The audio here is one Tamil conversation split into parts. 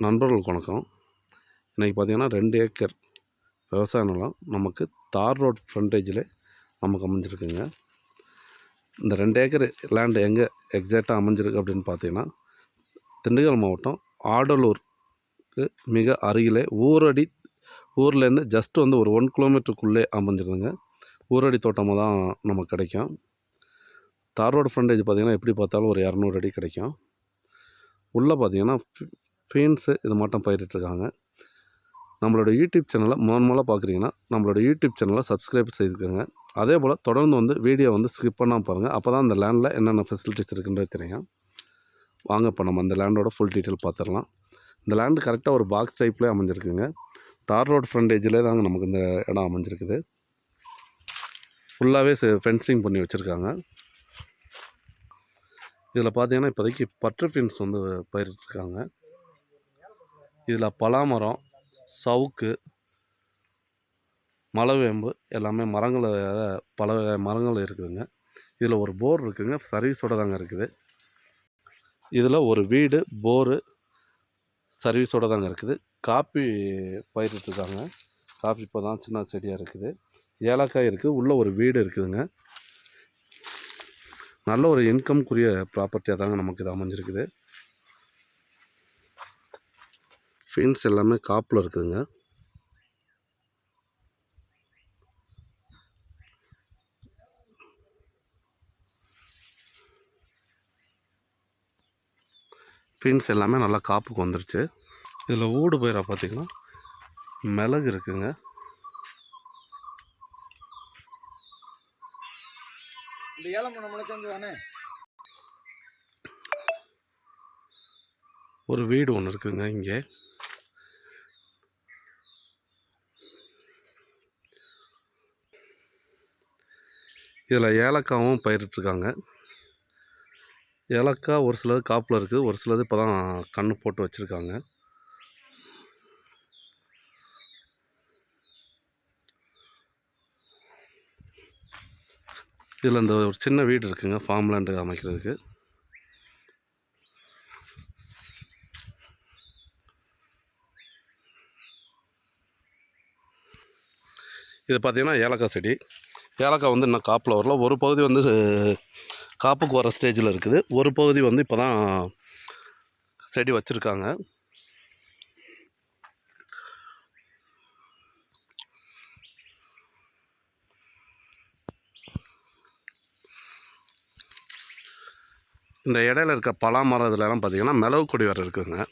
நண்பர்களுக்கு வணக்கம். இன்றைக்கி பார்த்திங்கன்னா 2 ஏக்கர் விவசாய நிலம் நமக்கு தார் ரோட் ஃப்ரண்டேஜில் நமக்கு அமைஞ்சிருக்குங்க. இந்த 2 ஏக்கர் லேண்டு எங்கே எக்ஸாக்டாக அமைஞ்சிருக்கு அப்படின்னு பார்த்தீங்கன்னா, திண்டுக்கல் மாவட்டம் ஆடலூருக்கு மிக அருகிலே ஊர்லேருந்து ஜஸ்ட் வந்து ஒரு 1 கிலோமீட்டருக்குள்ளே அமைஞ்சிருக்குங்க. ஊரடி தோட்டமாக தான் நமக்கு கிடைக்கும். தார் ரோடு ஃப்ரண்டேஜ் பார்த்திங்கன்னா எப்படி பார்த்தாலும் ஒரு 200 அடி கிடைக்கும். உள்ளே பார்த்திங்கன்னா பீன்ஸு இது மட்டும் பயிரிட்டுருக்காங்க. நம்மளோட யூடியூப் சேனலை முதல்ல பார்க்குறீங்கன்னா நம்மளோட யூடியூப் சேனலை சப்ஸ்கிரைப் செய்துக்கோங்க. அதே போல் தொடர்ந்து வந்து வீடியோ வந்து ஸ்கிப் பண்ணாமல் பாருங்கள். அப்போ தான் அந்த லேண்டில் என்னென்ன ஃபெசிலிட்டிஸ் இருக்குன்றது தெரியும். வாங்க இப்போ நம்ம அந்த லேண்டோட ஃபுல் டீட்டெயில் பார்த்துடலாம். இந்த லேண்டு கரெக்டாக ஒரு பாக்ஸ் டைப்லேயே அமைஞ்சிருக்குங்க. தார் ரோடு ஃப்ரண்டேஜிலே தாங்க நமக்கு இந்த இடம் அமைஞ்சிருக்குது. ஃபுல்லாகவே ஃபென்சிங் பண்ணி வச்சுருக்காங்க. இதில் பார்த்தீங்கன்னா இப்போதைக்கு பட்ரு பீன்ஸ் வந்து பயிரிட்டுருக்காங்க. இதில் பலாமரம், சவுக்கு, மலைவேம்பு எல்லாமே பல மரங்கள் இருக்குதுங்க. இதில் ஒரு போர் இருக்குதுங்க, சர்வீஸோடு தாங்க இருக்குது. இதில் ஒரு வீடு, போரு சர்வீஸோடு தாங்க இருக்குது. காப்பி பயிரிட்டுருக்காங்க. காப்பி இப்போ தான் சின்ன செடியாக இருக்குது. ஏலக்காய் இருக்குது. உள்ளே ஒரு வீடு இருக்குதுங்க. நல்ல ஒரு இன்கம்க்குரிய ப்ராப்பர்ட்டியாக தாங்க நமக்கு இது அமைஞ்சிருக்குது. ஃபீன்ஸ் எல்லாமே காப்பில் இருக்குதுங்க. ஃபீன்ஸ் எல்லாமே நல்லா காப்புக்கு வந்துருச்சு. இதில் ஊடு பயிராக பார்த்திங்கன்னா மிளகு இருக்குதுங்க. ஒரு வீடு ஒன்று இருக்குதுங்க. இங்கே இதில் ஏலக்காவும் பயிரிட்டுருக்காங்க. ஏலக்காய் ஒரு சிலது காப்பில் இருக்குது, ஒரு சிலது இப்போ தான் கன்று போட்டு வச்சுருக்காங்க. இதில் இந்த ஒரு சின்ன வீடு இருக்குதுங்க, ஃபார்ம் லேண்டு அமைக்கிறதுக்கு. இது பார்த்திங்கன்னா ஏலக்காய் செடி. ஏலக்காய் வந்து இன்னும் காப்பில் வரல. ஒரு பகுதி வந்து காப்புக்கு வர ஸ்டேஜில் இருக்குது. ஒரு பகுதி வந்து இப்போ தான் செடி வச்சுருக்காங்க. இந்த இடையில இருக்க பலாமரம் இதுலலாம் பார்த்திங்கன்னா மிளகு கொடி வேறு இருக்குதுங்க.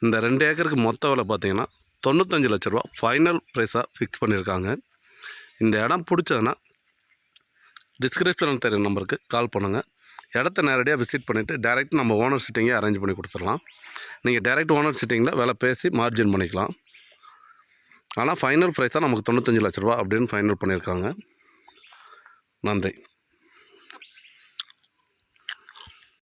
இந்த 2 ஏக்கருக்கு மொத்த விலை பார்த்திங்கன்னா 95 லட்ச ரூபா ஃபைனல் ப்ரைஸாக ஃபிக்ஸ் பண்ணியிருக்காங்க. இந்த இடம் பிடிச்சதுன்னா டிஸ்கிரிப்ஷனில் தெரியும் நம்பருக்கு கால் பண்ணுங்கள். இடத்த நேரடியாக விசிட் பண்ணிவிட்டு டேரெக்ட் நம்ம ஓனர் சிட்டிங்கே அரேஞ்ச் பண்ணி கொடுத்துடலாம். நீங்கள் டேரெக்ட் ஓனர் சிட்டிங்கில் விலை பேசி மார்ஜின் பண்ணிக்கலாம். ஆனால் ஃபைனல் ப்ரைஸாக நமக்கு 95 லட்ச ரூபா அப்படின்னு ஃபைனல் பண்ணியிருக்காங்க. நன்றி.